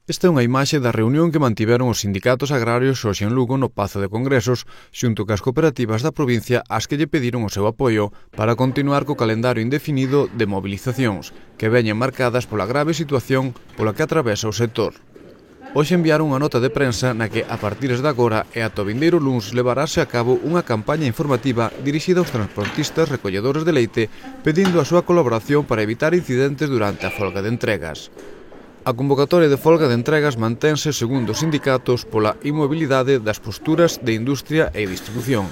Esta é unha imaxe da reunión que mantiveron os sindicatos agrarios hoxe en Lugo no Pazo de Congresos xunto cas cooperativas da provincia ás que lle pediron o seu apoio para continuar co calendario indefinido de mobilizacións que veñen marcadas pola grave situación pola que atravesa o sector. Hoxe enviaron unha nota de prensa na que, a partir de agora e ata o vindeiro luns, levarase a cabo unha campaña informativa dirixida aos transportistas recolledores de leite pedindo a súa colaboración para evitar incidentes durante a folga de entregas. A convocatoria de folga de entregas mantense, segundo os sindicatos, pola inmobilidade das posturas de industria e distribución,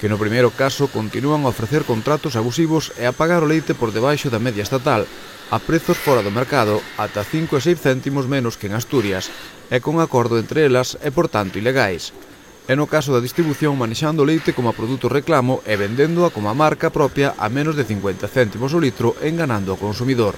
que no primeiro caso continúan a ofrecer contratos abusivos e a pagar o leite por debaixo da media estatal, a prezos fora do mercado, ata 5 e 6 céntimos menos que en Asturias, e con acordo entre elas e, por tanto, ilegais. E no caso da distribución, manexando o leite como a produto reclamo e vendéndoa como a marca propia a menos de 50 céntimos o litro, enganando ao consumidor.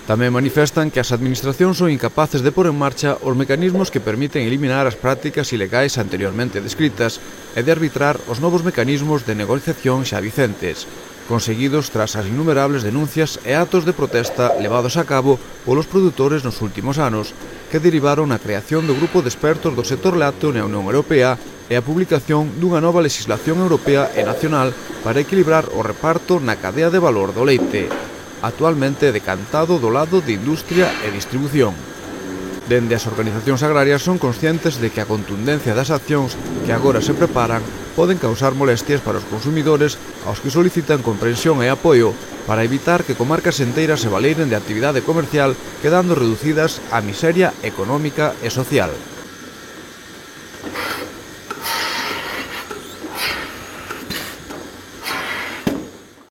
Tamén manifestan que as administracións son incapaces de pôr en marcha os mecanismos que permiten eliminar as prácticas ilegais anteriormente descritas e de arbitrar os novos mecanismos de negociación xa vicentes, conseguidos tras as innumerables denuncias e actos de protesta levados a cabo polos produtores nos últimos anos, que derivaron na creación do grupo de expertos do sector lácteo na Unión Europea e a publicación dunha nova legislación europea e nacional para equilibrar o reparto na cadea de valor do leite, actualmente decantado do lado de industria e distribución. Dende as organizacións agrarias son conscientes de que a contundencia das accións que agora se preparan poden causar molestias para os consumidores aos que solicitan comprensión e apoio para evitar que comarcas enteiras se valeiren de actividade comercial quedando reducidas á miseria económica e social.